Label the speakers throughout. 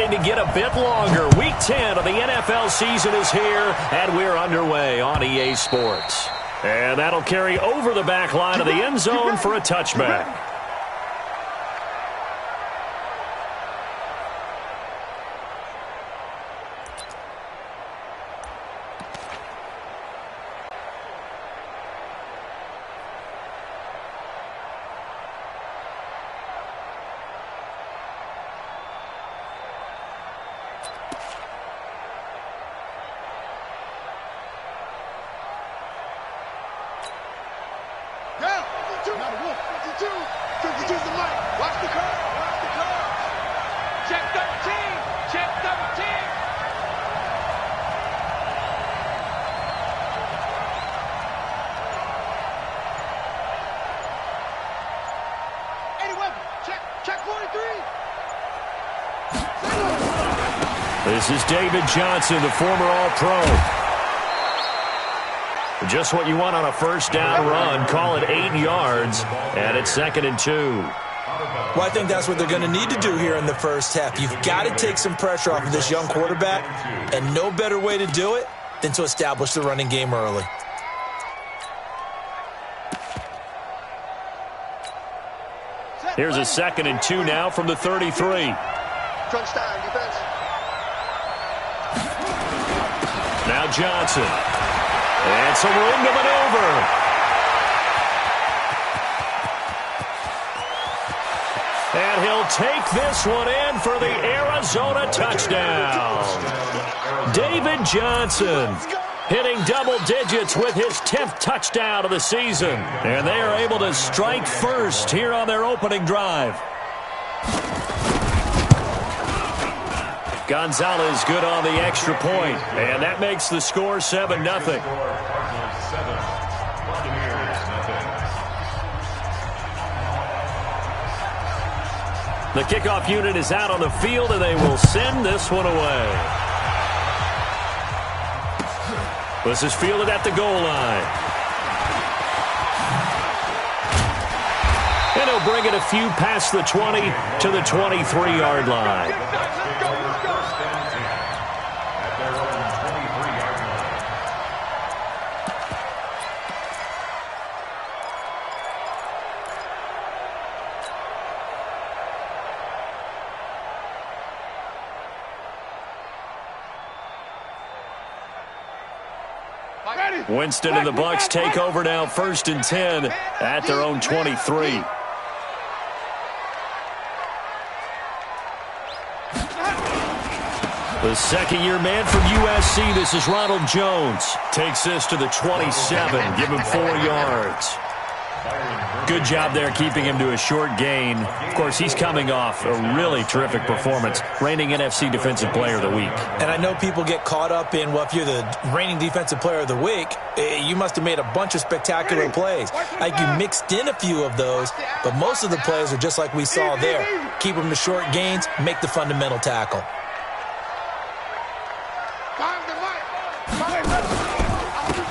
Speaker 1: starting to get a bit longer. Week 10 of the NFL season is here, and we're underway on EA Sports. And that'll carry over the back line of the end zone for a touchback. This is David Johnson, the former All-Pro. Just what you want on a first down run. Call it 8 yards, and it's 2nd and 2.
Speaker 2: Well, I think that's what they're going to need to do here in the first half. You've got to take some pressure off of this young quarterback, and no better way to do it than to establish the running game early.
Speaker 1: Here's a 2nd and 2 now from the 33.
Speaker 3: Crunch time, defense.
Speaker 1: Now Johnson. And some room to maneuver. And he'll take this one in for the Arizona touchdown. David Johnson hitting double digits with his 10th touchdown of the season. And they are able to strike first here on their opening drive. Gonzalez good on the extra point, and that makes the score 7-0. The kickoff unit is out on the field, and they will send this one away. This is fielded at the goal line. And he'll bring it a few past the 20 to the 23-yard line. Winston and the Bucs take over now, 1st and 10 at their own 23. The second-year man from USC, this is Ronald Jones. Takes this to the 27, give him 4 yards. Good job there keeping him to a short gain. Of course, he's coming off a really terrific performance, reigning NFC Defensive Player of the Week.
Speaker 2: And I know people get caught up in, well, if you're the reigning Defensive Player of the Week, you must have made a bunch of spectacular plays. Like you mixed in a few of those, but most of the plays are just like we saw there. Keep them to short gains, make the fundamental tackle.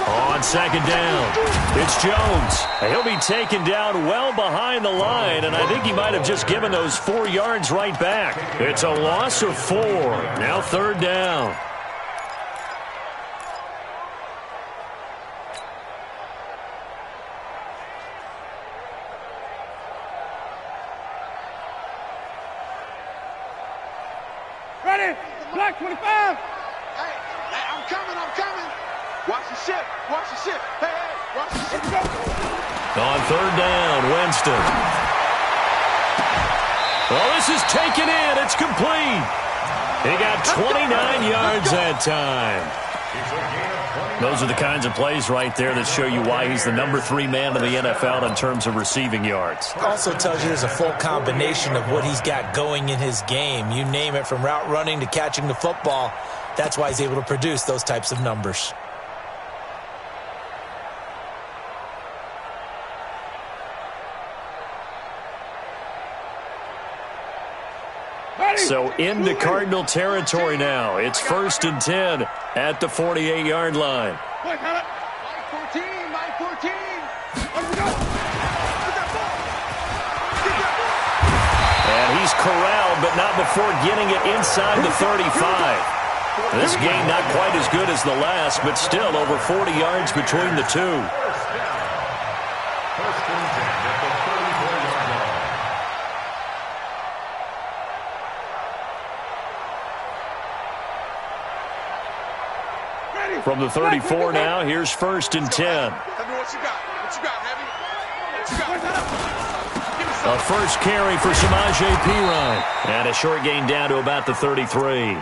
Speaker 1: On 2nd down, it's Jones. He'll be taken down well behind the line, and I think he might have just given those 4 yards right back. It's a loss of 4. Now 3rd down.
Speaker 4: Ready? Black 25.
Speaker 3: Hey, I'm coming. Watch the ship. Hey, watch the ship.
Speaker 1: On 3rd down, Winston. Well, this is taken in. It's complete. He got 29 yards that time. Those are the kinds of plays right there that show you why he's the number 3 man in the NFL in terms of receiving yards.
Speaker 2: Also tells you there's a full combination of what he's got going in his game. You name it, from route running to catching the football. That's why he's able to produce those types of numbers.
Speaker 1: So into Cardinal territory now. It's 1st and 10 at the 48-yard line.
Speaker 4: Line 14.
Speaker 1: And he He's corralled, but not before getting it inside the 35. This game not quite as good as the last, but still over 40 yards between the two. From the 34 now, here's 1st and 10.
Speaker 3: Tell me what you got. What you got, Heavy? What you got?
Speaker 1: A first carry for Samaje Perine. And a short gain down to about the 33.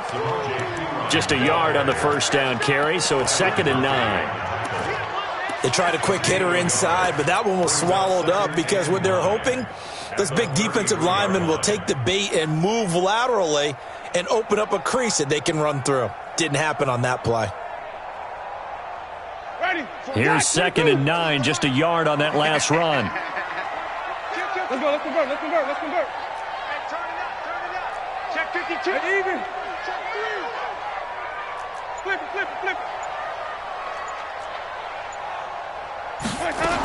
Speaker 1: Just a yard on the first down carry, so it's 2nd and 9.
Speaker 2: They tried a quick hitter inside, but that one was swallowed up because what they're hoping, this big defensive lineman will take the bait and move laterally and open up a crease that they can run through. Didn't happen on that play.
Speaker 1: Here's 2nd and 9, just a yard on that last run.
Speaker 4: Let's go, let's convert, let's convert, let's convert.
Speaker 3: Hey, turn it up. Check 52.
Speaker 4: Hey, even.
Speaker 3: Check 3.
Speaker 4: Flip it, flip it, flip it. All right, Tyler.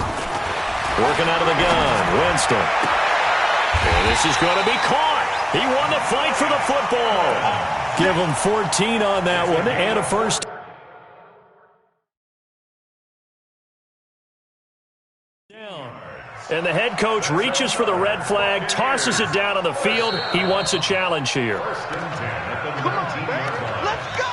Speaker 1: Working out of the gun, Winston. And this is going to be caught. He won the fight for the football. Give him 14 on that one and a first. And the head coach reaches for the red flag, tosses it down on the field. He wants a challenge here.
Speaker 3: Come on, man. Let's go.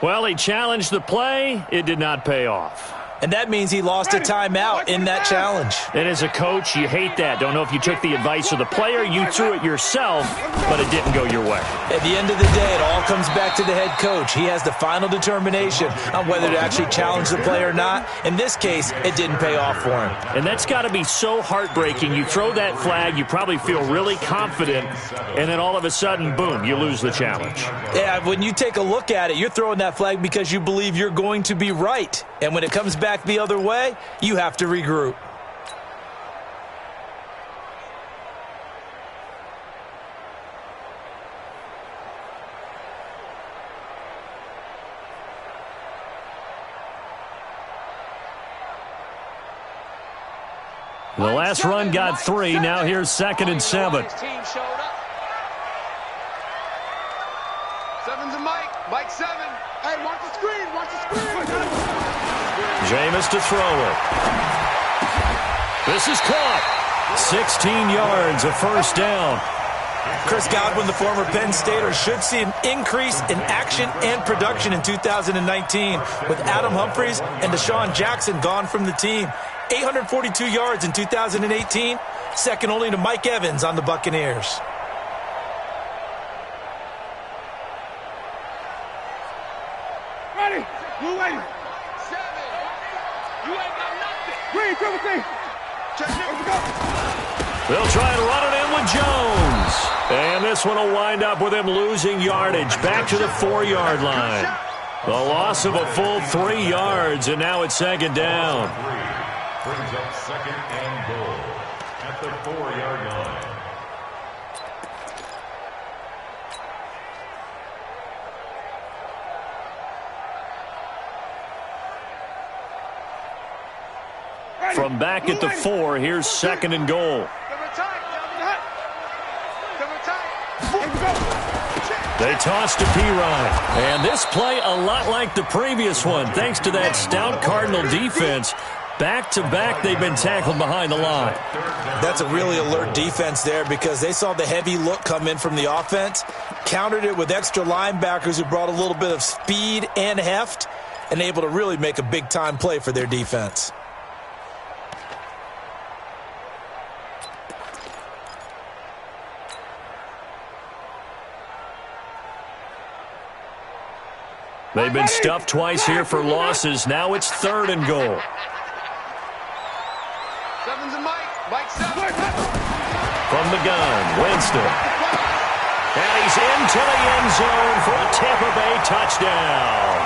Speaker 1: Well, he challenged the play. It did not pay off.
Speaker 2: And that means he lost a timeout in that challenge.
Speaker 1: And as a coach, you hate that. Don't know if you took the advice of the player, you threw it yourself, but it didn't go your way.
Speaker 2: At the end of the day, it all comes back to the head coach. He has the final determination on whether to actually challenge the play or not. In this case, it didn't pay off for him.
Speaker 1: And that's got to be so heartbreaking. You throw that flag, you probably feel really confident, and then all of a sudden, boom, you lose the challenge.
Speaker 2: Yeah, when you take a look at it, you're throwing that flag because you believe you're going to be right. And when it comes back the other way, you have to regroup.
Speaker 1: The last run got 3. Now here's 2nd and 7.
Speaker 3: Team showed up. 7's a Mike. Mike 7. Hey, watch the screen. Watch the screen.
Speaker 1: Jameis to throw it. This is caught. 16 yards, a first down.
Speaker 2: Chris Godwin, the former Penn Stater, should see an increase in action and production in 2019 with Adam Humphries and Deshaun Jackson gone from the team. 842 yards in 2018, second only to Mike Evans on the Buccaneers.
Speaker 4: Ready. Blue ready.
Speaker 3: 7. You ain't got nothing.
Speaker 4: Green, triple T.
Speaker 3: Check it.
Speaker 4: Let's go.
Speaker 1: They'll try and run it in with Jones. And this one will wind up with him losing yardage back to the 4-yard line. The loss of a full 3 yards, and now it's 2nd down.
Speaker 5: Brings up 2nd and goal at the 4-yard line.
Speaker 1: From back at the 4, here's 2nd and goal. They toss to Perine. And this play a lot like the previous one, thanks to that stout Cardinal defense. Back-to-back, they've been tackled behind the line.
Speaker 2: That's a really alert defense there because they saw the heavy look come in from the offense, countered it with extra linebackers who brought a little bit of speed and heft, and able to really make a big-time play for their defense.
Speaker 1: They've been stuffed twice here for losses. Now it's 3rd and goal.
Speaker 3: 7's a Mike. Mike 7.
Speaker 1: From the gun, Winston. And he's into the end zone for a Tampa Bay touchdown.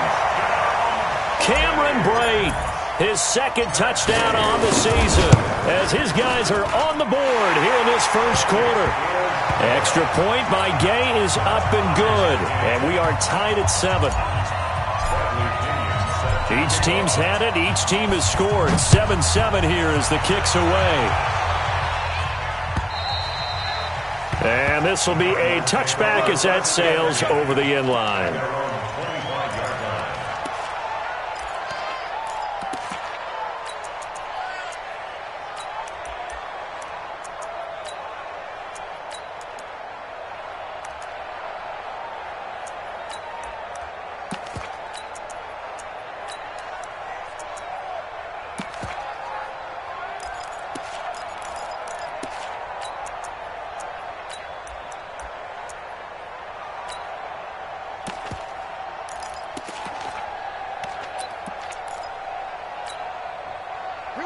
Speaker 1: Cameron Brate, his 2nd touchdown on the season, as his guys are on the board here in this first quarter. Extra point by Gay is up and good, and we are tied at 7. Each team's had it. Each team has scored. 7-7 here as the kick's away. And this will be a touchback as that sails over the end line.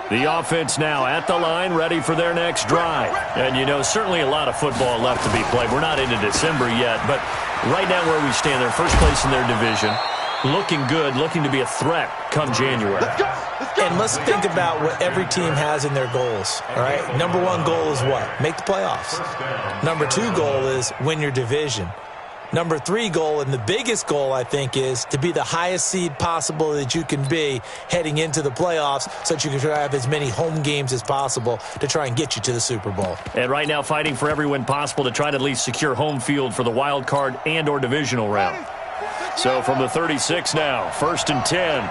Speaker 1: The offense now at the line, ready for their next drive. And, you know, certainly a lot of football left to be played. We're not into December yet, but right now where we stand, they're first place in their division. Looking good, looking to be a threat come January.
Speaker 2: And let's think about what every team has in their goals, all right? Number one goal is what? Make the playoffs. Number two goal is win your division. Number three goal, and the biggest goal, I think, is to be the highest seed possible that you can be heading into the playoffs so that you can try to have as many home games as possible to try and get you to the Super Bowl.
Speaker 1: And right now fighting for every win possible to try to at least secure home field for the wild card and or divisional round. So from the 36 now, 1st and 10.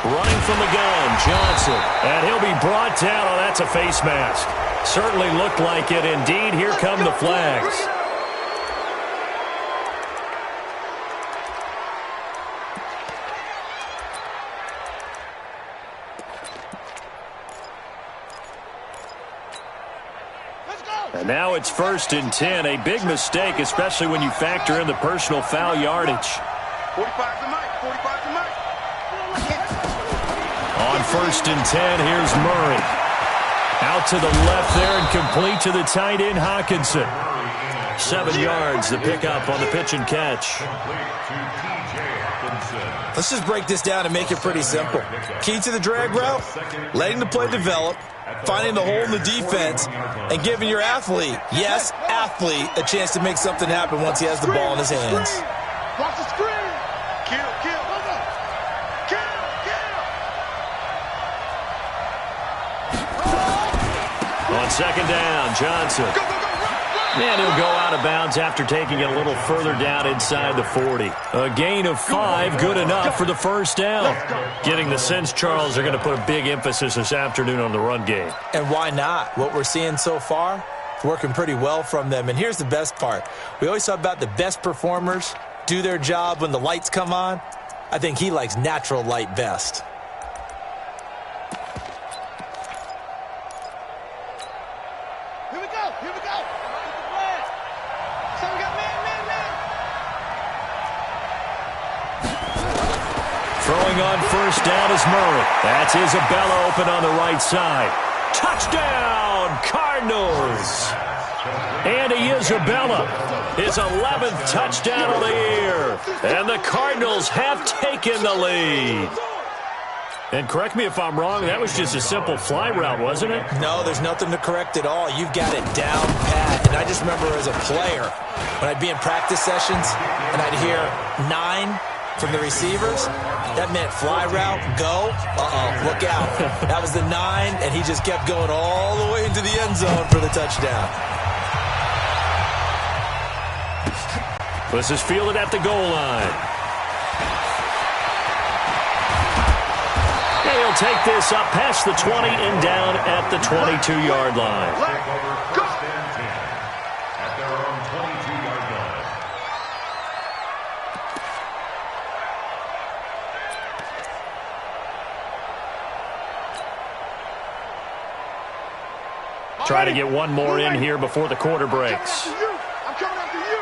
Speaker 1: Running from the gun, Johnson. And he'll be brought down. Oh, that's a face mask. Certainly looked like it. Indeed, here come the flags. And now it's 1st and 10. A big mistake, especially when you factor in the personal foul yardage.
Speaker 3: 45 tonight. 45 tonight.
Speaker 1: On 1st and 10, here's Murray. Out to the left there and complete to the tight end, Hawkinson. 7 yards, the pickup on the pitch and catch.
Speaker 2: Let's just break this down and make it pretty simple. Key to the drag route, letting the play develop, finding the hole in the defense, and giving your athlete, yes, athlete, a chance to make something happen once he has the ball in his hands.
Speaker 3: Watch the screen. Kill.
Speaker 1: On 2nd down, Johnson. And he'll go out of bounds after taking it a little further down inside the 40. A gain of 5, good enough for the 1st down. Getting the sense, Charles, they're going to put a big emphasis this afternoon on the run game.
Speaker 2: And why not? What we're seeing so far, it's working pretty well from them. And here's the best part. We always talk about the best performers do their job when the lights come on. I think he likes natural light best.
Speaker 1: Throwing on 1st down is Murray. That's Isabella open on the right side. Touchdown, Cardinals. Andy Isabella, his 11th touchdown of the year. And the Cardinals have taken the lead. And correct me if I'm wrong, that was just a simple fly route, wasn't it?
Speaker 2: No, there's nothing to correct at all. You've got it down pat. And I just remember as a player, when I'd be in practice sessions and I'd hear 9 from the receivers, that meant fly route, go, look out. That was the 9, and he just kept going all the way into the end zone for the touchdown.
Speaker 1: This is fielded at the goal line. And he'll take this up past the 20 and down at the 22-yard line.
Speaker 5: At their own 22-yard line.
Speaker 1: Try to get one more in here before the quarter breaks.
Speaker 3: I'm coming after you.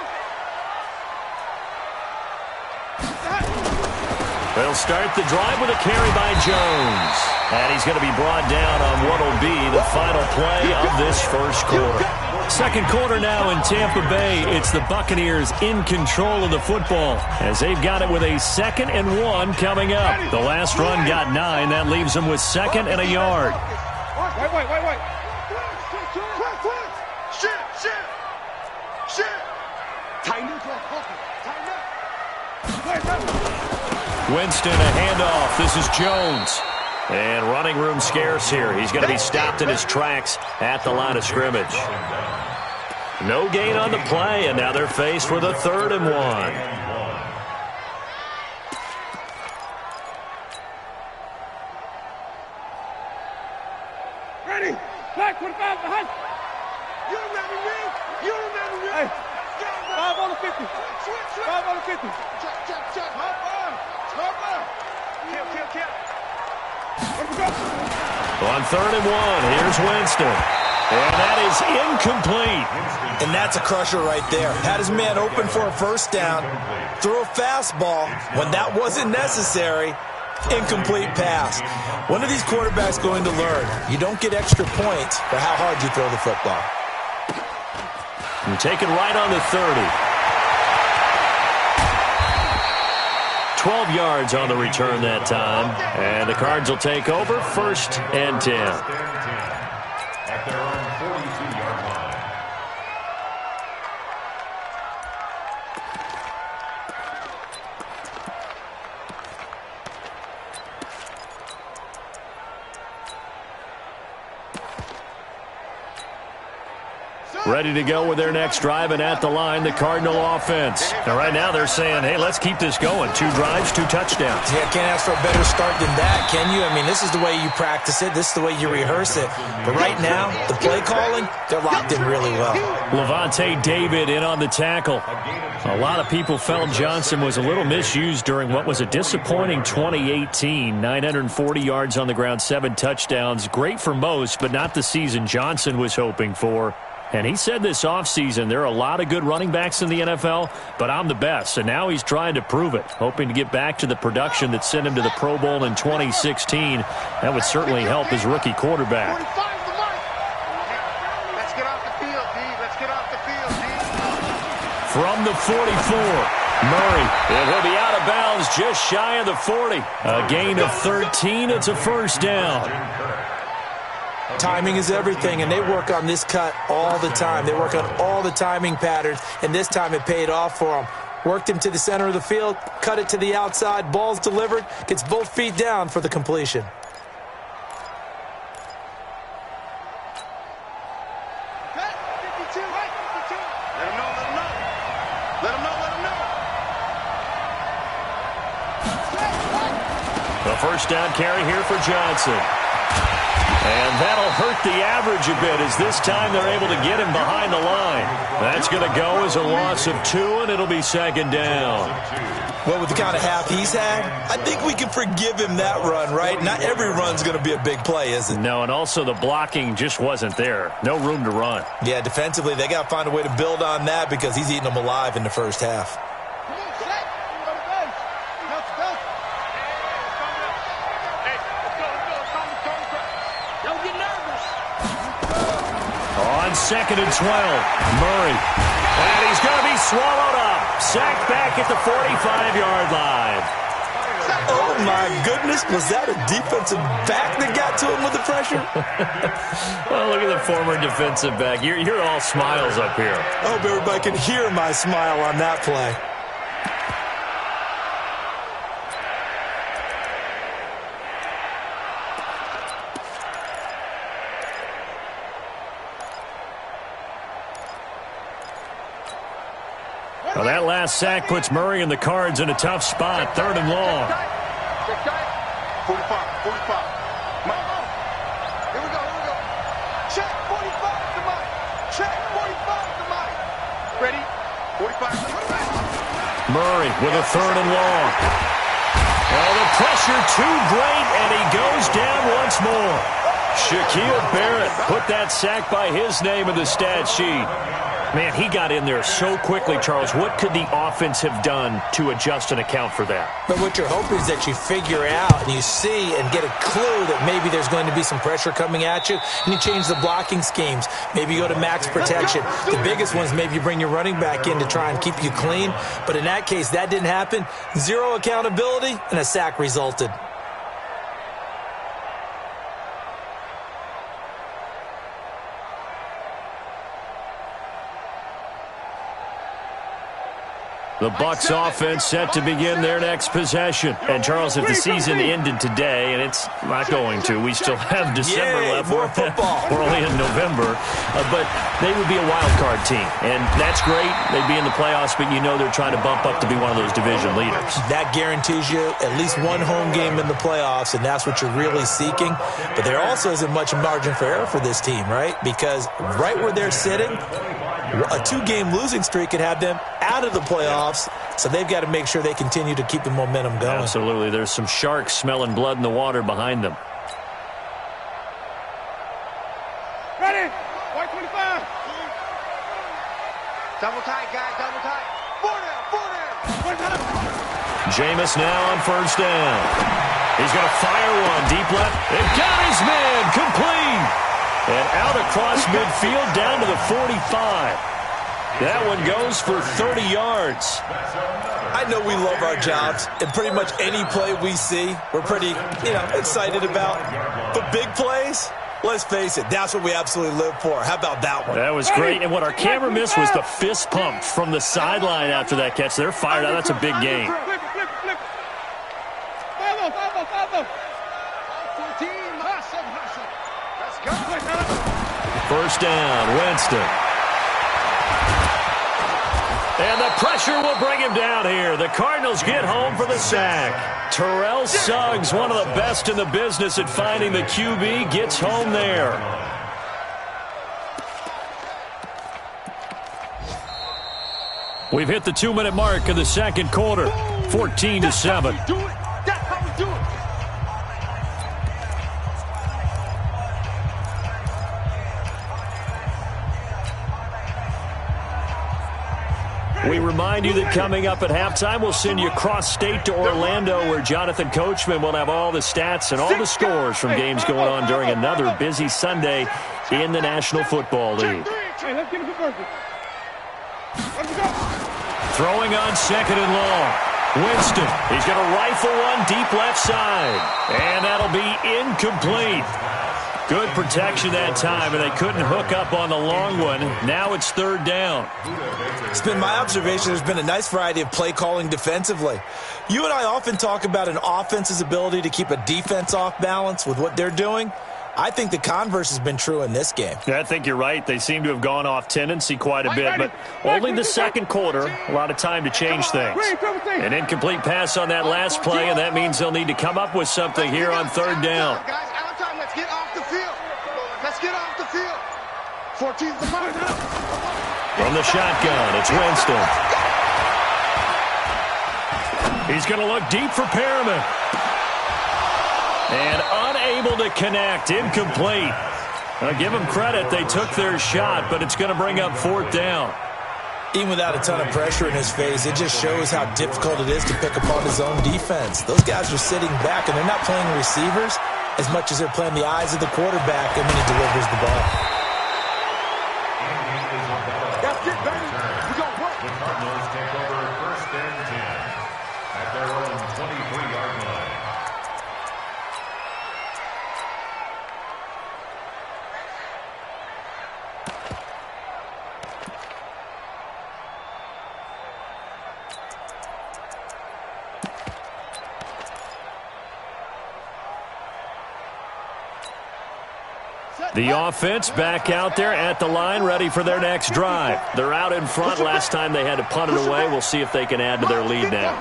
Speaker 1: They'll start the drive with a carry by Jones. And he's going to be brought down on what will be the final play of this 1st quarter. 2nd quarter now in Tampa Bay. It's the Buccaneers in control of the football as they've got it with a 2nd and 1 coming up. The last run got 9. That leaves them with 2nd and a yard.
Speaker 4: Wait.
Speaker 3: Shit. Tighten up. Tighten up.
Speaker 1: Winston, a handoff. This is Jones. And running room scarce here. He's going to be stopped in his tracks at the line of scrimmage. No gain on the play, and now they're faced with a 3rd and 1.
Speaker 4: Black 25 behind.
Speaker 3: You remember me? You remember me?
Speaker 4: Hey, 5 on the 50. 5 on the 50.
Speaker 3: Check. Hop on. Kill.
Speaker 1: On 3rd and 1, here's Winston. And that is incomplete.
Speaker 2: And that's a crusher right there. Had his man open for a first down. Threw a fastball when that wasn't necessary. Incomplete pass. When are these quarterbacks going to learn? You don't get extra points for how hard you throw the football.
Speaker 1: And taken right on the 30. 12 yards on the return that time. And the Cards will take over 1st and 10.
Speaker 5: At their own 42-yard line.
Speaker 1: Ready to go with their next drive, and at the line, the Cardinal offense. And right now they're saying, hey, let's keep this going. 2 drives, 2 touchdowns.
Speaker 2: Yeah, can't ask for a better start than that, can you? I mean, this is the way you practice it. This is the way you rehearse it. But right now, the play calling, they're locked in really well.
Speaker 1: Levante David in on the tackle. A lot of people felt Johnson was a little misused during what was a disappointing 2018. 940 yards on the ground, 7 touchdowns. Great for most, but not the season Johnson was hoping for. And he said this offseason, there are a lot of good running backs in the NFL, but I'm the best. And now he's trying to prove it, hoping to get back to the production that sent him to the Pro Bowl in 2016. That would certainly help his rookie quarterback.
Speaker 3: Let's get off the field, D. Let's get off the field, D.
Speaker 1: From the 44, Murray. And he'll be out of bounds just shy of the 40. A gain of 13. It's a first down.
Speaker 2: Timing is everything, and they work on this cut all the time. They work on all the timing patterns, and this time it paid off for them. Worked him to the center of the field, cut it to the outside, ball's delivered, gets both feet down for the completion.
Speaker 3: Let him know.
Speaker 1: The first down carry here for Johnson. And that'll hurt the average a bit as this time they're able to get him behind the line. That's going to go as a loss of 2, and it'll be 2nd down.
Speaker 2: Well, with the kind of half he's had, I think we can forgive him that run, right? Not every run's going to be a big play, is it?
Speaker 1: No, and also the blocking just wasn't there. No room to run.
Speaker 2: Yeah, defensively, they got to find a way to build on that because he's eating them alive in the first half.
Speaker 1: On 2nd and 12, Murray. And he's going to be swallowed up. Sacked back at the 45-yard line.
Speaker 2: Oh, my goodness. Was that a defensive back that got to him with the pressure?
Speaker 1: Well, look at the former defensive back. You're all smiles up here.
Speaker 2: I hope everybody can hear my smile on that play.
Speaker 1: Well, that last sack puts Murray and the Cards in a tough spot. 3rd and long.
Speaker 3: 45. Here we go. Check 45 to Mike. Check 45 to Mike. Ready? 45.
Speaker 1: Murray with a 3rd and long. Oh, the pressure too great, and he goes down once more. Shaquille Barrett put that sack by his name in the stat sheet. Man, he got in there so quickly, Charles. What could the offense have done to adjust and account for that?
Speaker 2: But what you're hoping is that you figure out and you see and get a clue that maybe there's going to be some pressure coming at you, and you change the blocking schemes. Maybe you go to max protection. The biggest ones, maybe you bring your running back in to try and keep you clean. But in that case, that didn't happen. 0 accountability, and a sack resulted.
Speaker 1: The Bucs offense set to begin their next possession. And, Charles, if the season ended today, and it's not going to, we still have December left.
Speaker 2: More football.
Speaker 1: We're only in November. But they would be a wild card team. And that's great. They'd be in the playoffs, but you know they're trying to bump up to be one of those division leaders.
Speaker 2: That guarantees you at least one home game in the playoffs, and that's what you're really seeking. But there also isn't much margin for error for this team, right? Because right where they're sitting, a 2-game losing streak could have them out of the playoffs, so they've got to make sure they continue to keep the momentum going.
Speaker 1: Absolutely. There's some sharks smelling blood in the water behind them.
Speaker 4: Ready? White 25.
Speaker 3: Double tight, guys, double tight. 4 down.
Speaker 1: Jameis now on first down. He's going to fire one deep left. It got his man complete. And out across midfield down to the 45. That one goes for 30 yards.
Speaker 2: I know we love our jobs, and pretty much any play we see, we're pretty, excited about. But big plays, let's face it, that's what we absolutely live for. How about that one?
Speaker 1: That was great. And what our camera missed was the fist pump from the sideline after that catch. They're fired out. That's a big game.
Speaker 4: Flip. 5-0.
Speaker 3: 14, hustle. Let's go.
Speaker 1: First down, Winston. And the pressure will bring him down here. The Cardinals get home for the sack. Terrell Suggs, one of the best in the business at finding the QB, gets home there. We've hit the 2-minute mark of the second quarter. 14-7. We remind you that coming up at halftime, we'll send you cross-state to Orlando, where Jonathan Coachman will have all the stats and all the scores from games going on during another busy Sunday in the National Football League.
Speaker 4: Hey, let's get a good version. Let's go.
Speaker 1: Throwing on second and long. Winston, he's going to rifle one deep left side. And that'll be incomplete. Good protection that time, and they couldn't hook up on the long one. Now it's third down.
Speaker 2: It's been my observation there's been a nice variety of play calling defensively. You and I often talk about an offense's ability to keep a defense off balance with what they're doing. I think the converse has been true in this game.
Speaker 1: Yeah, I think you're right. They seem to have gone off tendency quite a bit, but only the second quarter, a lot of time to change things. An incomplete pass on that last play, and that means they'll need to come up with something here on third down.
Speaker 3: Guys, out of time. Let's get off the field. Let's get off the field. 14's the mark.
Speaker 1: From the shotgun, it's Winston. He's going to look deep for Perriman. And unable to connect, incomplete. I'll give them credit, they took their shot, but it's going to bring up fourth down.
Speaker 2: Even without a ton of pressure in his face, it just shows how difficult it is to pick apart his own defense. Those guys are sitting back, and they're not playing receivers as much as they're playing the eyes of the quarterback, and when he delivers the ball.
Speaker 3: That's it, baby. We gonna work.
Speaker 5: The Cardinals take over first and 10 at their own 23-yard line.
Speaker 1: The offense back out there at the line, ready for their next drive. They're out in front. Last time they had to punt it away. We'll see if they can add to their lead now.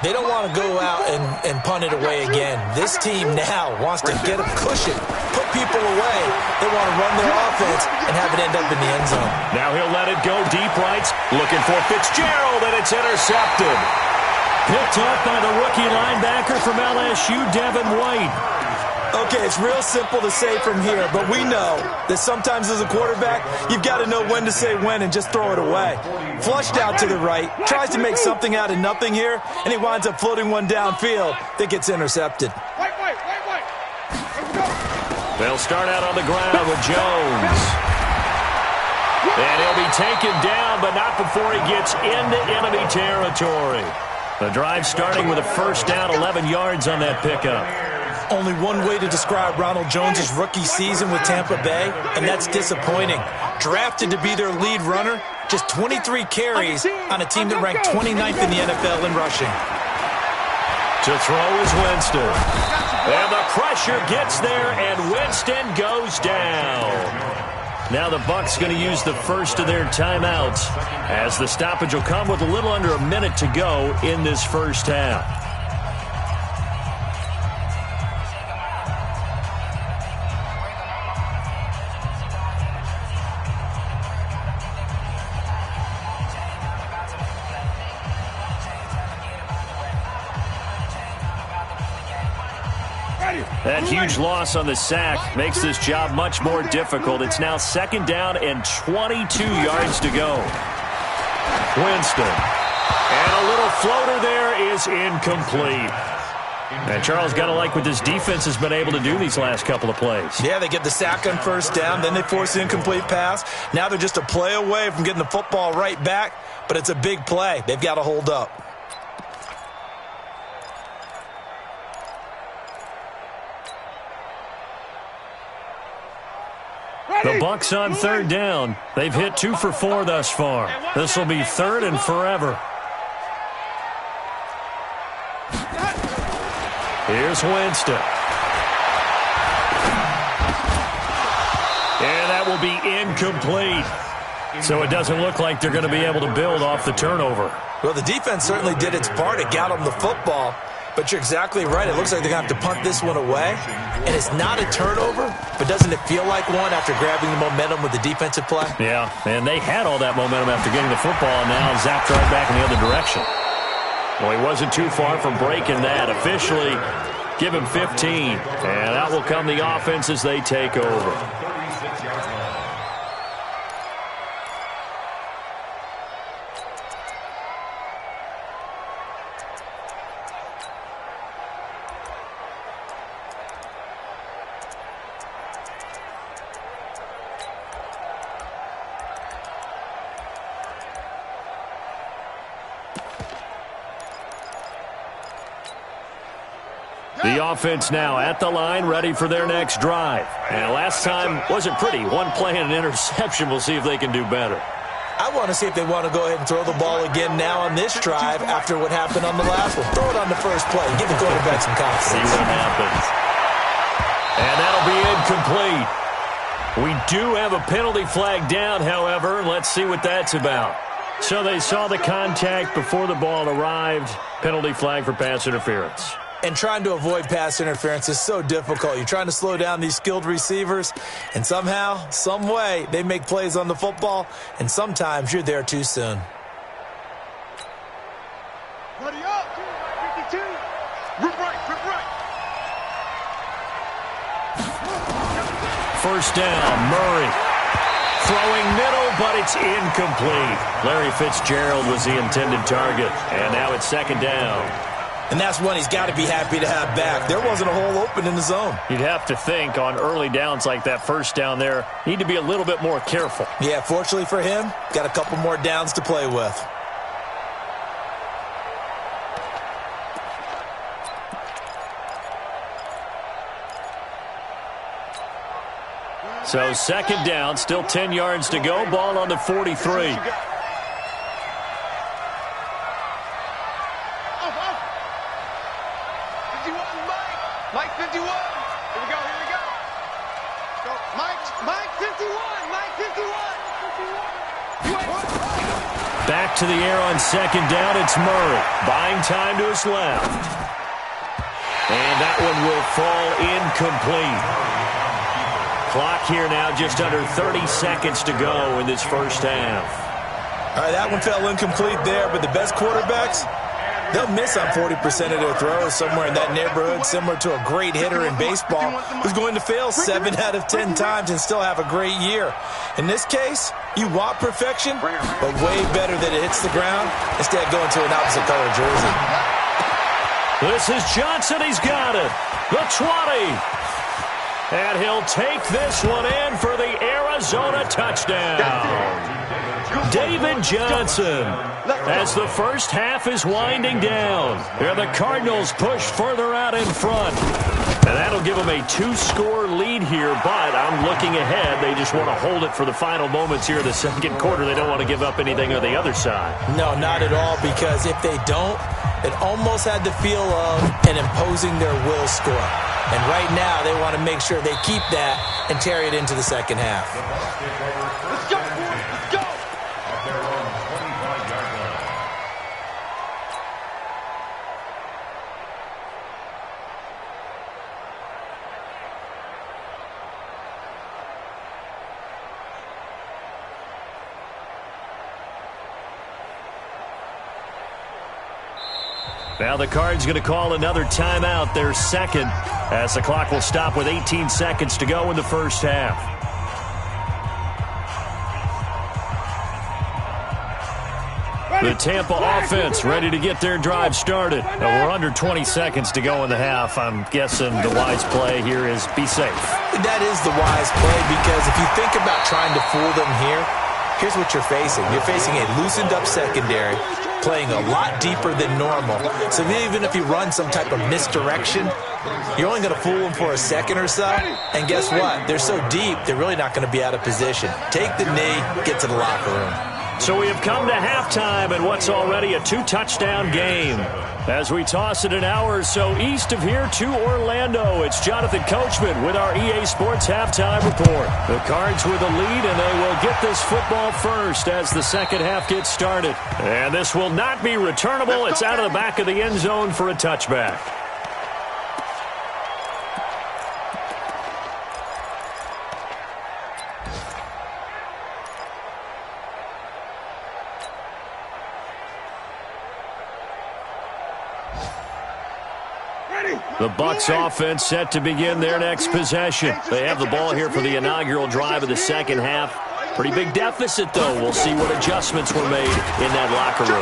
Speaker 2: They don't want to go out and punt it away again. This team now wants to get a cushion, put people away. They want to run their offense and have it end up in the end zone.
Speaker 1: Now he'll let it go deep right. Looking for Fitzgerald, and it's intercepted. Picked up by the rookie linebacker from LSU, Devin White.
Speaker 2: Okay, it's real simple to say from here, but we know that sometimes as a quarterback, you've got to know when to say when and just throw it away. Flushed out to the right, tries to make something out of nothing here, and he winds up floating one downfield that gets intercepted.
Speaker 4: Wait. Let's go.
Speaker 1: They'll start out on the ground with Jones. And he'll be taken down, but not before he gets into enemy territory. The drive starting with a first down, 11 yards on that pickup.
Speaker 2: Only one way to describe Ronald Jones' rookie season with Tampa Bay, and that's disappointing. Drafted to be their lead runner, Just 23 carries on a team that ranked 29th in the NFL in rushing.
Speaker 1: To throw is Winston. And the pressure gets there, and Winston goes down. Now the Bucs going to use the first of their timeouts, as the stoppage will come with a little under a minute to go in this first half. That huge loss on the sack makes this job much more difficult. It's now 2nd down and 22 yards to go. Winston. And a little floater there is incomplete. And Charles, got to like what this defense has been able to do these last couple of plays.
Speaker 2: Yeah, they get the sack on 1st down, then they force the incomplete pass. Now they're just a play away from getting the football right back, but it's a big play. They've got to hold up.
Speaker 1: The Bucs on 3rd down. They've hit 2 for 4 thus far. This will be 3rd and forever. Here's Winston. And that will be incomplete. So it doesn't look like they're going to be able to build off the turnover.
Speaker 2: Well, the defense certainly did its part. It got them the football. But you're exactly right. It looks like they're going to have to punt this one away. And it's not a turnover, but doesn't it feel like one after grabbing the momentum with the defensive play?
Speaker 1: Yeah, and they had all that momentum after getting the football, and now zapped right back in the other direction. Well, he wasn't too far from breaking that. Officially, give him 15. And out will come the offense as they take over. The offense now at the line, ready for their next drive. And last time wasn't pretty. One play and an interception. We'll see if they can do better.
Speaker 2: I want to see if they want to go ahead and throw the ball again now on this drive after what happened on the last one. Throw it on the first play. Give the quarterback some confidence.
Speaker 1: See what happens. And that'll be incomplete. We do have a penalty flag down, however. Let's see what that's about. So they saw the contact before the ball arrived. Penalty flag for pass interference.
Speaker 2: And trying to avoid pass interference is so difficult. You're trying to slow down these skilled receivers, and somehow, some way, they make plays on the football, and sometimes you're there too soon.
Speaker 3: Ready up, 52. Rip right.
Speaker 1: 1st down, Murray. Throwing middle, but it's incomplete. Larry Fitzgerald was the intended target, and now it's 2nd down.
Speaker 2: And that's one he's got to be happy to have back. There wasn't a hole open in the zone.
Speaker 1: You'd have to think on early downs like that 1st down there, need to be a little bit more careful.
Speaker 2: Yeah, fortunately for him, got a couple more downs to play with.
Speaker 1: So 2nd down, still 10 yards to go. Ball on the 43.
Speaker 3: Mike 51. Here we go. So Mike 51.
Speaker 1: Back to the air on 2nd down. It's Murray. Buying time to his left. And that one will fall incomplete. Clock here now just under 30 seconds to go in this first half.
Speaker 2: All right, that one fell incomplete there, but the best quarterbacks, they'll miss on 40% of their throws, somewhere in that neighborhood, similar to a great hitter in baseball who's going to fail 7 out of 10 times and still have a great year. In this case, you want perfection, but way better that it hits the ground instead of going to an opposite color jersey.
Speaker 1: This is Johnson. He's got it. The 20. And he'll take this one in for the Arizona touchdown. David Johnson. As the first half is winding down, and the Cardinals push further out in front. And that'll give them a 2-score lead here, but I'm looking ahead. They just want to hold it for the final moments here in the second quarter. They don't want to give up anything on the other side.
Speaker 2: No, not at all, because if they don't, it almost had the feel of an imposing their will score. And right now, they want to make sure they keep that and carry it into the second half.
Speaker 3: Let's go, boys. Let's go.
Speaker 5: At their own 25-yard line.
Speaker 1: Now the Cards going to call another timeout, their second, as the clock will stop with 18 seconds to go in the first half. The Tampa offense ready to get their drive started. Now we're under 20 seconds to go in the half. I'm guessing the wise play here is be safe.
Speaker 2: That is the wise play, because if you think about trying to fool them here, here's what you're facing. You're facing a loosened up secondary, playing a lot deeper than normal. So even if you run some type of misdirection, you're only going to fool them for a second or so. And guess what? They're so deep, they're really not going to be out of position. Take the knee, get to the locker room.
Speaker 1: So we have come to halftime in what's already a 2-touchdown game. As we toss it an hour or so east of here to Orlando, it's Jonathan Coachman with our EA Sports Halftime Report. The Cards with the lead, and they will get this football first as the second half gets started. And this will not be returnable. It's out of the back of the end zone for a touchback. The Bucs offense set to begin their next possession. They have the ball here for the inaugural drive of the second half. Pretty big deficit, though. We'll see what adjustments were made in that locker room.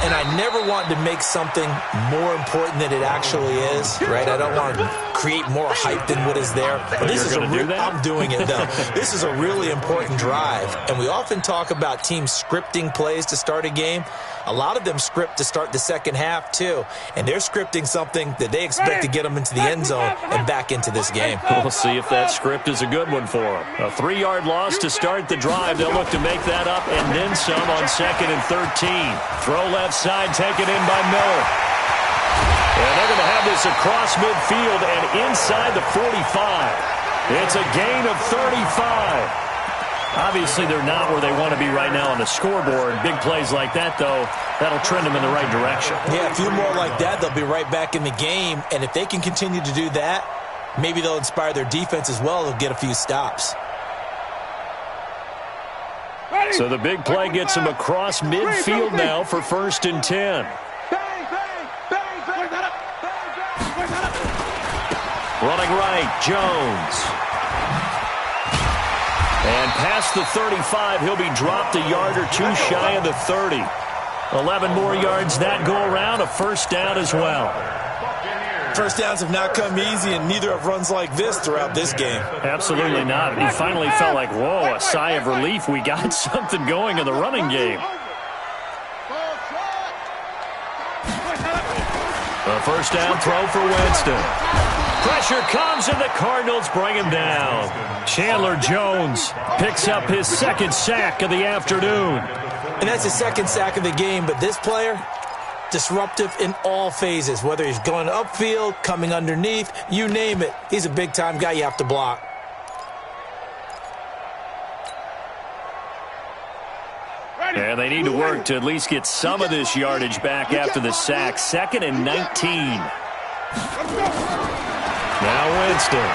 Speaker 2: And I never want to make something more important than it actually is, right? I don't want to create more hype than what is there. But this is I'm doing it, though. This is a really important drive. And we often talk about teams scripting plays to start a game. A lot of them script to start the second half, too. And they're scripting something that they expect to get them into the end zone and back into this game.
Speaker 1: We'll see if that script is a good one for them. A 3-yard loss to start the drive. They'll look to make that up and then some on 2nd and 13. Throw left side, taken in by Miller. And they're going to have this across midfield and inside the 45. It's a gain of 35. Obviously, they're not where they want to be right now on the scoreboard. Big plays like that, though, that'll trend them in the right direction.
Speaker 2: Yeah, a few more like that, they'll be right back in the game. And if they can continue to do that, maybe they'll inspire their defense as well. They'll get a few stops.
Speaker 1: So the big play gets them across midfield now for 1st and 10. Running right, Jones. And past the 35, he'll be dropped a yard or two shy of the 30. 11 more yards that go around, a first down as well.
Speaker 2: First downs have not come easy, and neither have runs like this throughout this game.
Speaker 1: Absolutely not. He finally felt like, whoa, a sigh of relief. We got something going in the running game. A first down throw for Winston. Pressure comes, and the Cardinals bring him down. Chandler Jones picks up his 2nd sack of the afternoon.
Speaker 2: And that's his 2nd sack of the game, but this player, disruptive in all phases, whether he's going upfield, coming underneath, you name it. He's a big-time guy you have to block.
Speaker 1: And they need to work to at least get some of this yardage back after the sack. 2nd and 19. Now Winston.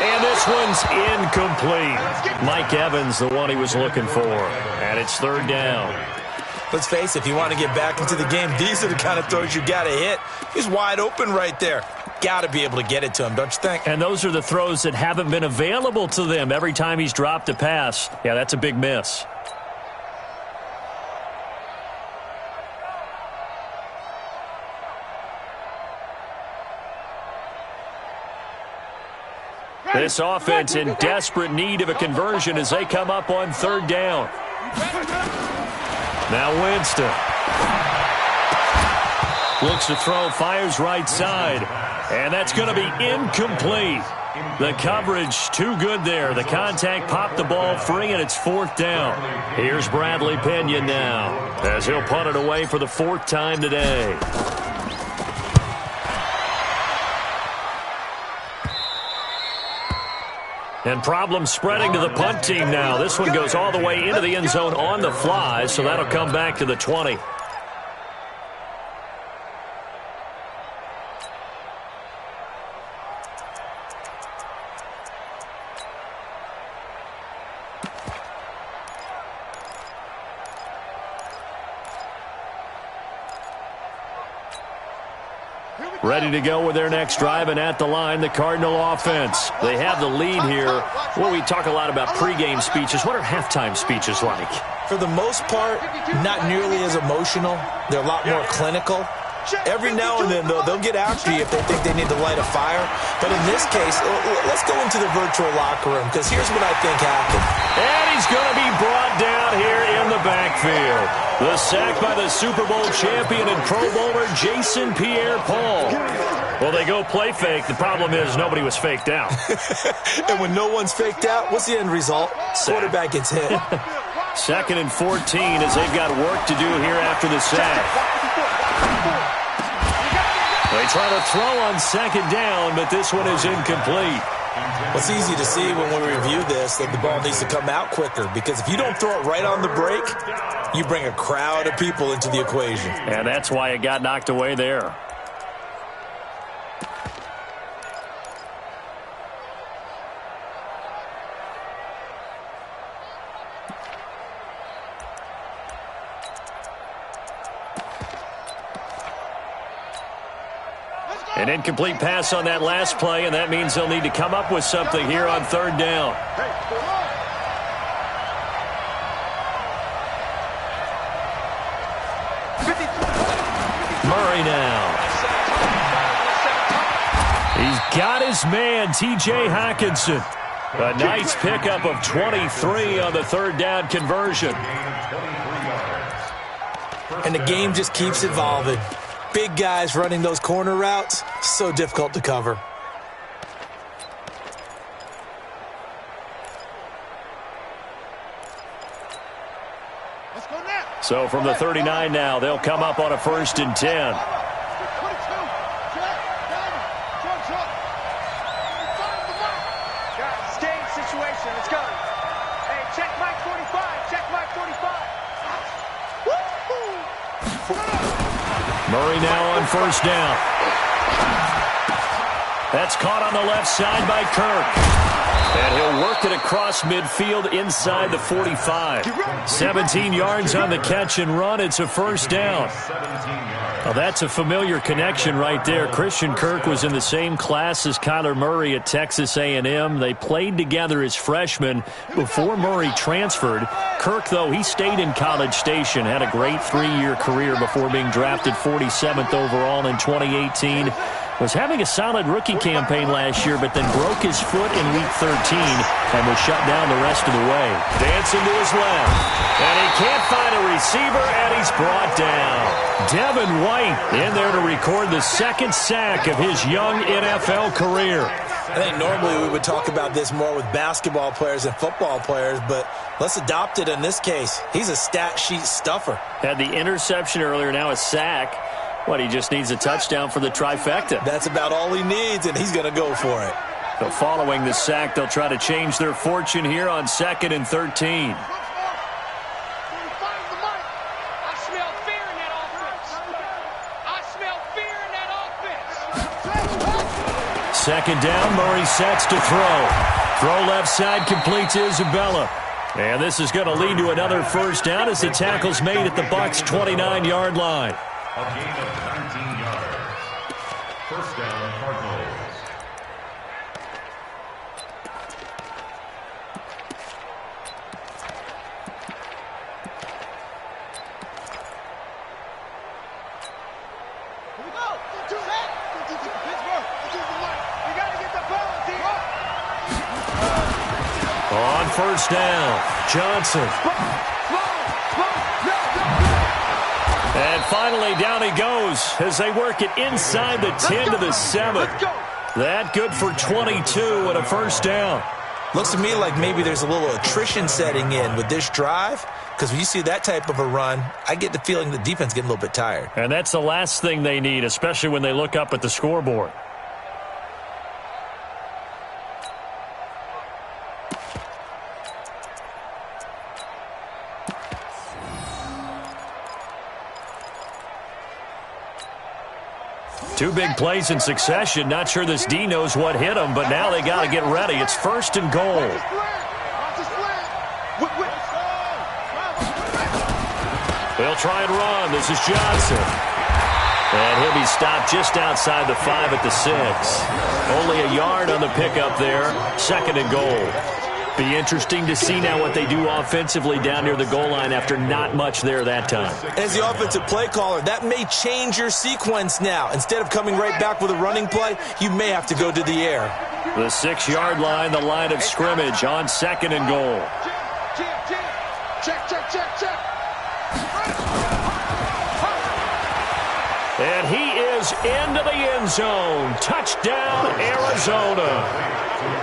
Speaker 1: And this one's incomplete. Mike Evans, the one he was looking for. And it's 3rd down.
Speaker 2: Let's face it, if you want to get back into the game, these are the kind of throws you got to hit. He's wide open right there. Got to be able to get it to him, don't you think?
Speaker 1: And those are the throws that haven't been available to them every time he's dropped a pass. Yeah, that's a big miss. This offense in desperate need of a conversion as they come up on third down. Now Winston. Looks to throw, fires right side. And that's going to be incomplete. The coverage too good there. The contact popped the ball free, and it's fourth down. Here's Bradley Pena now as he'll punt it away for the fourth time today. And problems spreading to the punt team now. This one goes all the way into the end zone on the fly, so that'll come back to the 20. Ready to go with their next drive, and at the line, the Cardinal offense. They have the lead here. Well, we talk a lot about pregame speeches. What are halftime speeches like?
Speaker 2: For the most part, not nearly as emotional. They're a lot more clinical. Every now and then, though, they'll get after you if they think they need to light a fire. But in this case, let's go into the virtual locker room, because here's what I think happened.
Speaker 1: And he's going to be brought down here in the backfield. The sack by the Super Bowl champion and Pro Bowler Jason Pierre-Paul. Well, they go play fake. The problem is nobody was faked out.
Speaker 2: And when no one's faked out, what's the end result? Quarterback gets hit.
Speaker 1: 2nd and 14 as they've got work to do here after the sack. They try to throw on 2nd down, but this one is incomplete.
Speaker 2: Well, it's easy to see when we review this that the ball needs to come out quicker, because if you don't throw it right on the break, you bring a crowd of people into the equation.
Speaker 1: And that's why it got knocked away there. An incomplete pass on that last play, and that means they'll need to come up with something here on third down. Murray now. He's got his man, T.J. Hockenson. A nice pickup of 23 on the third down conversion.
Speaker 2: And the game just keeps evolving. Big guys running those corner routes, so difficult to cover.
Speaker 1: So from the 39 now, they'll come up on a 1st and 10.
Speaker 3: Situation, let's go. Hey, check Mike 45, check Mike 45.
Speaker 1: Murray now on 1st down. That's caught on the left side by Kirk. And he'll work it across midfield inside the 45. 17 yards on the catch and run. It's a 1st down. Well, that's a familiar connection right there. Christian Kirk was in the same class as Kyler Murray at Texas A&M. They played together as freshmen before Murray transferred. Kirk, though, he stayed in College Station, had a great 3-year career before being drafted 47th overall in 2018. Was having a solid rookie campaign last year, but then broke his foot in Week 13 and was shut down the rest of the way. Dancing to his left. And he can't find a receiver, and he's brought down. Devin White in there to record the 2nd sack of his young NFL career.
Speaker 2: I think normally we would talk about this more with basketball players and football players, but let's adopt it in this case. He's a stat sheet stuffer.
Speaker 1: Had the interception earlier, now a sack. What, he just needs a touchdown for the trifecta.
Speaker 2: That's about all he needs, and he's going to go for it.
Speaker 1: So following the sack, they'll try to change their fortune here on 2nd and 13. Second down, Murray sets to throw. Throw left side, completes Isabella. And this is going to lead to another 1st down as the tackle's made at the Bucs' 29-yard line.
Speaker 5: A gain of 19 yards. 1st down, Cardinals.
Speaker 3: Here we go. Do that. Pittsburgh. You got to get the ball, D.
Speaker 1: On first down, Johnson. And finally, down he goes as they work it inside the 10 to the 7. That good for 22 and a first down.
Speaker 2: Looks to me like maybe there's a little attrition setting in with this drive, because when you see that type of a run, I get the feeling the defense is getting a little bit tired.
Speaker 1: And that's the last thing they need, especially when they look up at the scoreboard. Two big plays in succession. Not sure this D knows what hit him, but now they got to get ready. It's first and goal. They'll try and run. This is Johnson. And he'll be stopped just outside the 5 at the 6. Only a yard on the pickup there. Second and goal. Be interesting to see now what they do offensively down near the goal line after not much there that time.
Speaker 2: As the offensive play caller, that may change your sequence now. Instead of coming right back with a running play, you may have to go to the air.
Speaker 1: The 6-yard line, the line of scrimmage on second and goal.
Speaker 3: Check.
Speaker 1: And he is into the end zone. Touchdown, Arizona.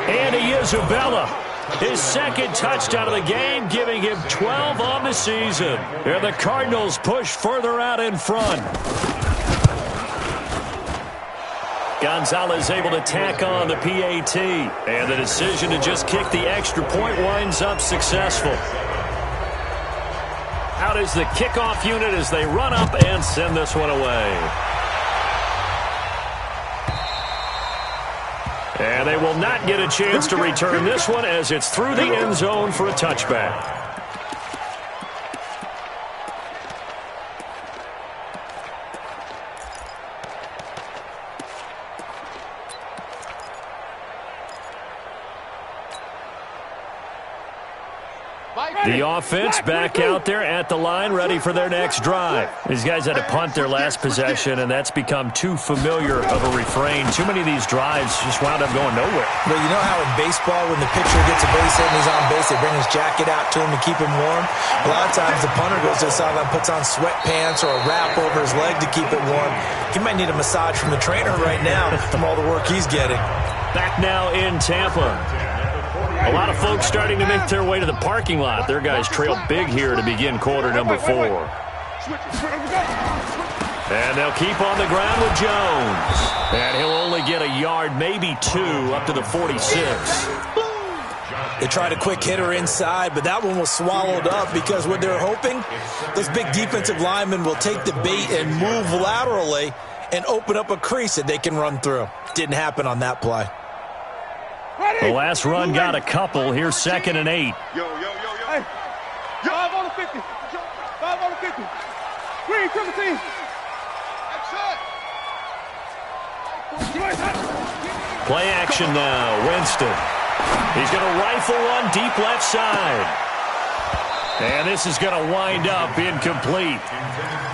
Speaker 1: Andy Isabella. His second touchdown of the game, giving him 12 on the season. And the Cardinals push further out in front. Gonzalez able to tack on the PAT. And the decision to just kick the extra point winds up successful. Out is the kickoff unit as they run up and send this one away. And they will not get a chance to return this one as it's through the end zone for a touchback. The offense back out there at the line, ready for their next drive. These guys had to punt their last possession, and that's become too familiar of a refrain. Too many of these drives just wound up going nowhere.
Speaker 2: Well, you know how in baseball, when the pitcher gets a base hit and he's on base, they bring his jacket out to him to keep him warm? A lot of times the punter goes to the sideline, puts on sweatpants or a wrap over his leg to keep it warm. He might need a massage from the trainer right now from all the work he's getting.
Speaker 1: Back now in Tampa. A lot of folks starting to make their way to the parking lot. Their guys trail big here to begin quarter number 4. And they'll keep on the ground with Jones. And he'll only get a yard, maybe 2, up to the 46.
Speaker 2: They tried a quick hitter inside, but that one was swallowed up because what they're hoping, those big defensive linemen will take the bait and move laterally and open up a crease that they can run through. Didn't happen on that play.
Speaker 1: The last run got a couple. Here's second and 8.
Speaker 4: Hey, 5 on the 50. 5 on the 50. Green, 17.
Speaker 1: Play action now. Winston. He's going to rifle one deep left side. And this is going to wind up incomplete.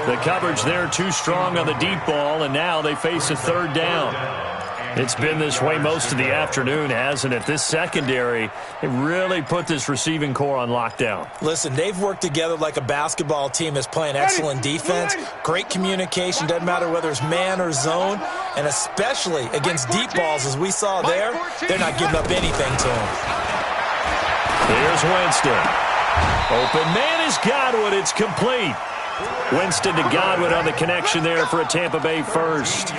Speaker 1: The coverage there too strong on the deep ball, and now they face a third down. It's been this way most of the afternoon, hasn't it? This secondary, it really put this receiving core on lockdown.
Speaker 2: Listen, they've worked together like a basketball team that's playing excellent defense. Great communication, doesn't matter whether it's man or zone, and especially against deep balls, as we saw there, they're not giving up anything to them.
Speaker 1: Here's Winston. Open man is Godwin. It's complete. Winston to Godwin on the connection there for a Tampa Bay first.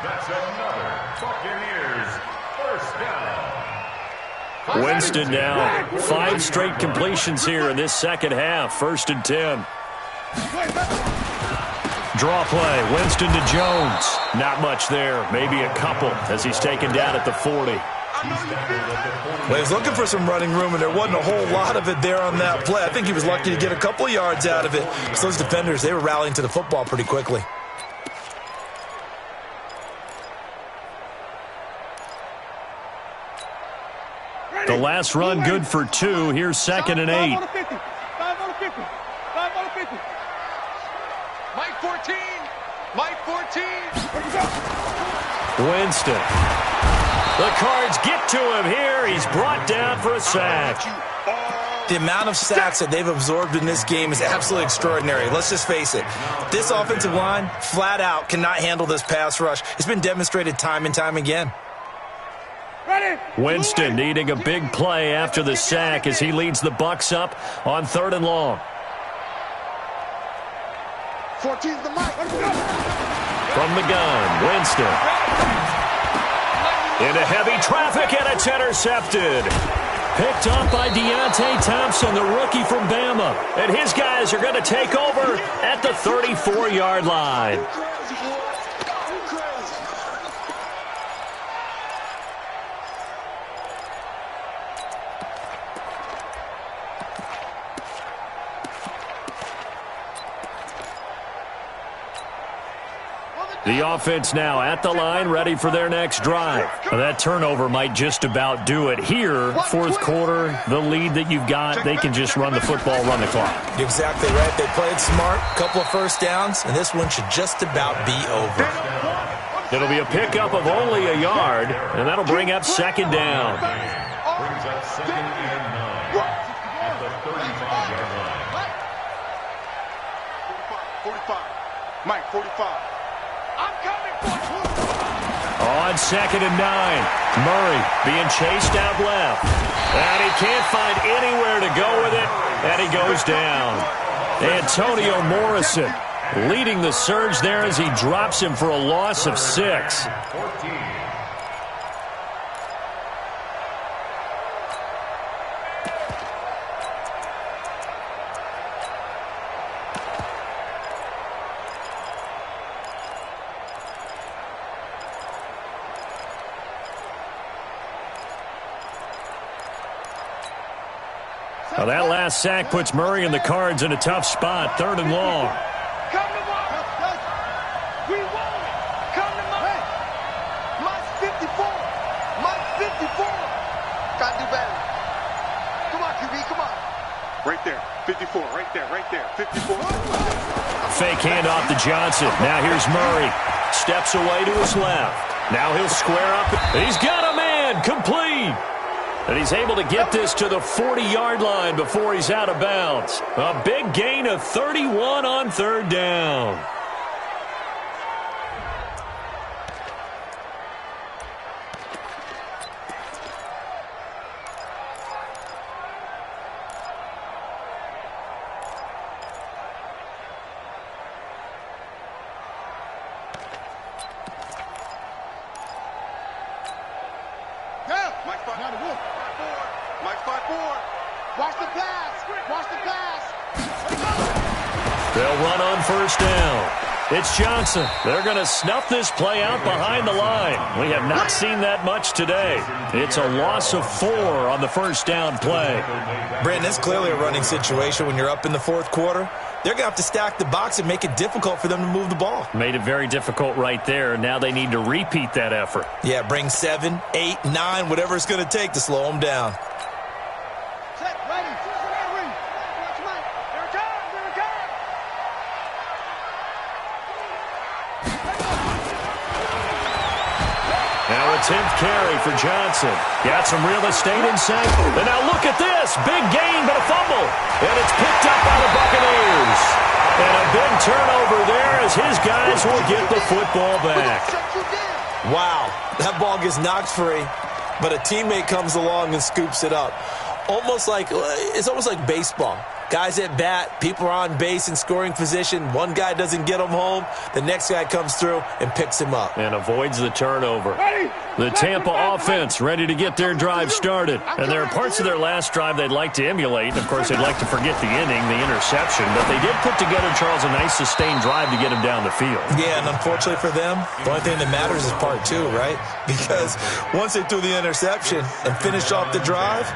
Speaker 5: That's another Buccaneers first down.
Speaker 1: Winston now 5 straight completions here in this second half. First and 10. Draw play. Winston to Jones. Not much there. Maybe a couple as he's taken down at the 40.
Speaker 2: Well, he was looking for some running room, and there wasn't a whole lot of it there on that play. I think he was lucky to get a couple yards out of it. So those defenders, they were rallying to the football pretty quickly.
Speaker 1: The last run good for 2. Here's second and 8.
Speaker 4: 5 on the 50. 5 on the 50. 5 on the 50.
Speaker 3: Mike 14. Mike 14.
Speaker 1: Winston. The Cards get to him here. He's he's brought down for a sack.
Speaker 2: The amount of sacks that they've absorbed in this game is absolutely extraordinary. Let's just face it. This offensive line, flat out, cannot handle this pass rush. It's been demonstrated time and time again.
Speaker 1: Winston needing a big play after the sack as he leads the Bucs up on 3rd and long.
Speaker 3: 14's the mic.
Speaker 1: From the gun, Winston. Into heavy traffic, and it's intercepted. Picked up by Deontay Thompson, the rookie from Bama. And his guys are going to take over at the 34-yard line. The offense now at the line, ready for their next drive. That turnover might just about do it here. 4th quarter, the lead that you've got, they can just run the football, run the clock.
Speaker 2: You're exactly right. They played smart, couple of first downs, and this one should just about be over.
Speaker 1: It'll be a pickup of only a yard, and that'll bring up 2nd down.
Speaker 5: Brings up 2nd and 9 at the 35-yard line.
Speaker 3: 45. Mike, 45. I'm coming for you.
Speaker 1: On 2nd and 9, Murray being chased out left. And he can't find anywhere to go with it, and he goes down. Antonio Morrison leading the surge there as he drops him for a loss of 6.
Speaker 5: 14.
Speaker 1: Well, that last sack puts Murray and the Cards in a tough spot, 3rd and long.
Speaker 3: Come to Mike. We want it. Come to Mike. Mike's 54. Mike's 54. Gotta do better. Come on, QB, come on. Right there. 54. Right there. Right there. 54.
Speaker 1: Fake handoff to Johnson. Now here's Murray. Steps away to his left. Now he'll square up. He's got a man. Complete. And he's able to get this to the 40-yard line before he's out of bounds. A big gain of 31 on 3rd down.
Speaker 3: Mike's 5-4. Mike's 5-4. Watch the pass. Watch the pass.
Speaker 1: They'll run on 1st down. It's Johnson. They're going to snuff this play out behind the line. We have not seen that much today. It's a loss of 4 on the 1st down play.
Speaker 2: Brandon, it's clearly a running situation when you're up in the 4th quarter. They're going to have to stack the box and make it difficult for them to move the ball.
Speaker 1: Made it very difficult right there. Now they need to repeat that effort.
Speaker 2: Yeah, bring 7, 8, 9, whatever it's going to take to slow them down.
Speaker 3: Check, ready. Watch Mike. Here it comes. Here it comes.
Speaker 1: Now a 10th carry for Johnson. Got some real estate inside. And now look at this. Big gain, but a fumble. And it's picked up by the Buccaneers. And a big turnover there as his guys will get the football back.
Speaker 2: Wow, that ball gets knocked free, but a teammate comes along and scoops it up. It's almost like baseball. Guys at bat, people are on base in scoring position. One guy doesn't get him home. The next guy comes through and picks him up.
Speaker 1: And avoids the turnover. The Tampa offense ready to get their drive started. And there are parts of their last drive they'd like to emulate. Of course, they'd like to forget the inning, the interception. But they did put together, Charles, a nice sustained drive to get him down the field.
Speaker 2: Yeah, and unfortunately for them, the only thing that matters is part 2, right? Because once they threw the interception and finished off the drive,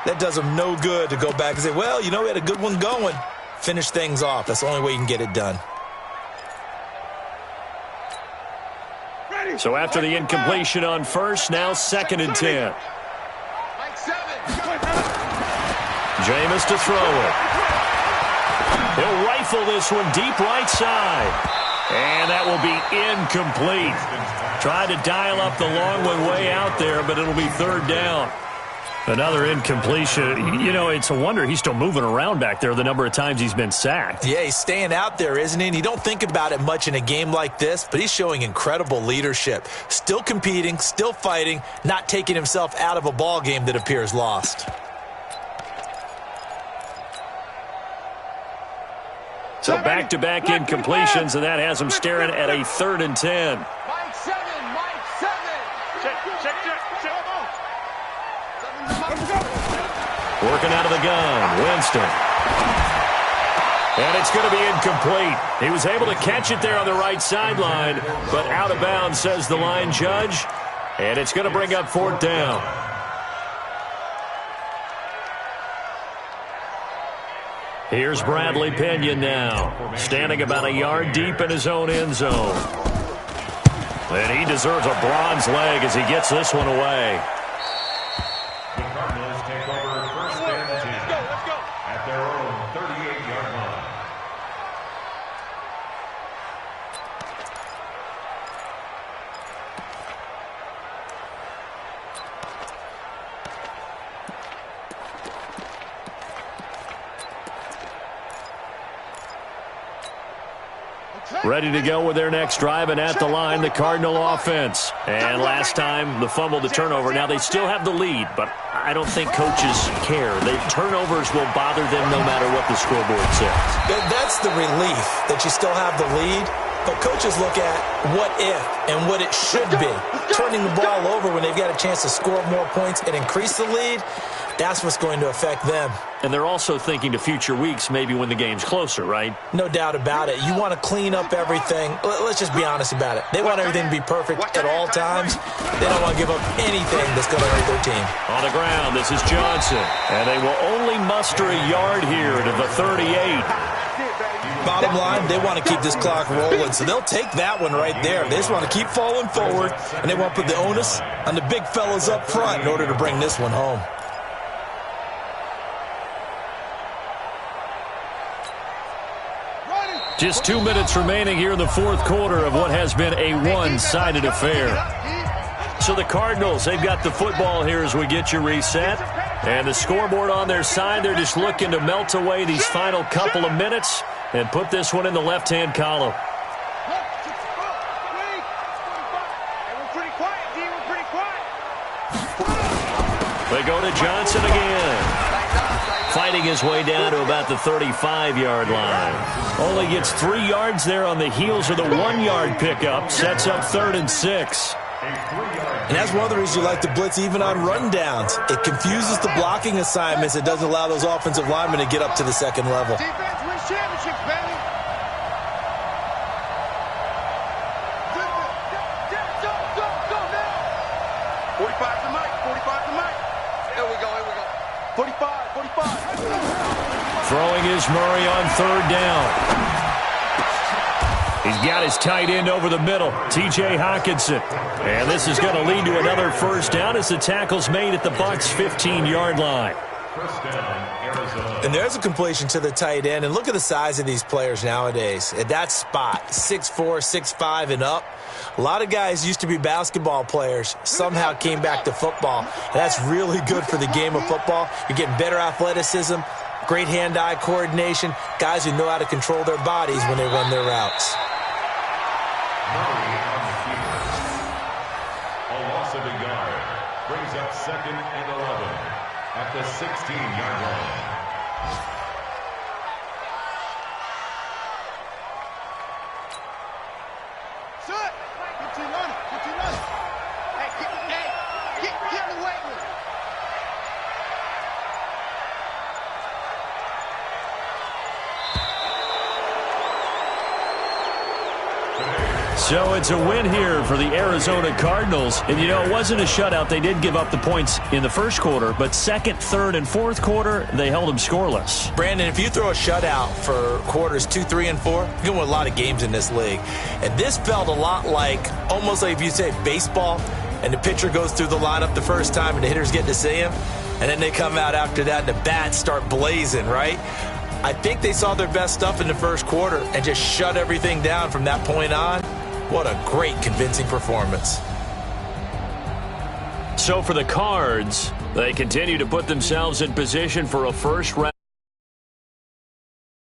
Speaker 2: that does them no good to go back and say, well, we had a good one going. Finish things off. That's the only way you can get it done.
Speaker 1: So after the incompletion on 1st, now 2nd and 10. Jameis to throw it. He'll rifle this one deep right side. And that will be incomplete. Tried to dial up the long one way out there, but it'll be 3rd down. Another incompletion. You know, it's a wonder he's still moving around back there the number of times he's been sacked.
Speaker 2: Yeah, he's staying out there, isn't he? And you don't think about it much in a game like this, but he's showing incredible leadership. Still competing, still fighting, not taking himself out of a ball game that appears lost.
Speaker 1: So back-to-back incompletions, and that has him staring at a 3rd and 10.
Speaker 3: Mike 7, Mike 7. Check.
Speaker 1: Working out of the gun, Winston. And it's going to be incomplete. He was able to catch it there on the right sideline, but out of bounds, says the line judge. And it's going to bring up 4th down. Here's Bradley Pinion now, standing about a yard deep in his own end zone. And he deserves a bronze leg as he gets this one away.
Speaker 5: The Cardinals take over 1st and 10 at their own 38-yard line.
Speaker 1: Ready to go with their next drive, and at the line, the Cardinal offense. And last time, the fumble, the turnover. Now, they still have the lead, but I don't think coaches care. The turnovers will bother them no matter what the scoreboard says.
Speaker 2: That's the relief that you still have the lead, but coaches look at what if and what it should be. Turning the ball over when they've got a chance to score more points and increase the lead, that's what's going to affect them.
Speaker 1: And they're also thinking to future weeks, maybe when the game's closer, right?
Speaker 2: No doubt about it. You want to clean up everything. Let's just be honest about it. They want everything to be perfect at all times. They don't want to give up anything that's going to hurt their team.
Speaker 1: On the ground, this is Johnson. And they will only muster a yard here to the 38.
Speaker 2: Bottom line, they want to keep this clock rolling, so they'll take that one right there. They just want to keep falling forward, and they want to put the onus on the big fellas up front in order to bring this one home.
Speaker 1: Just 2 minutes remaining here in the 4th quarter of what has been a one-sided affair. So the Cardinals, they've got the football here as we get you reset. And the scoreboard on their side, they're just looking to melt away these final couple of minutes and put this one in the left-hand column. They go to Johnson again. Fighting his way down to about the 35-yard line. Only gets 3 yards there on the heels of the 1-yard pickup. Sets up 3rd and 6.
Speaker 2: And that's one of the reasons you like to blitz even on rundowns. It confuses the blocking assignments. It doesn't allow those offensive linemen to get up to the second level.
Speaker 3: Defense wins championships, baby. Go now. 45 to Mike. 45 to Mike. Here we go. 45.
Speaker 1: Throwing is Murray on 3rd down. He's got his tight end over the middle, T.J. Hockenson. And this is going to lead to another 1st down as the tackle's made at the Bucs' 15-yard line.
Speaker 5: 1st down, Arizona.
Speaker 2: And there's a completion to the tight end. And look at the size of these players nowadays. At that spot, 6'4", 6'5", and up. A lot of guys used to be basketball players, somehow came back to football. And that's really good for the game of football. You're getting better athleticism, great hand-eye coordination, guys who know how to control their bodies when they run their routes.
Speaker 5: Murray on the keeper. A loss of a yard brings up 2nd and 11 at the 16-yard line.
Speaker 3: Shut! Get you running. Hey, get the weight with it.
Speaker 1: So it's a win here for the Arizona Cardinals. And, you know, it wasn't a shutout. They did give up the points in the 1st quarter, but 2nd, 3rd, and 4th quarter, they held them scoreless.
Speaker 2: Brandon, if you throw a shutout for quarters 2, 3, and 4, you're going to win a lot of games in this league. And this felt a lot like, almost like if you say baseball, and the pitcher goes through the lineup the first time and the hitters get to see him, and then they come out after that and the bats start blazing, right? I think they saw their best stuff in the 1st quarter and just shut everything down from that point on. What a great, convincing performance.
Speaker 1: So for the Cards, They continue to put themselves in position for a first-round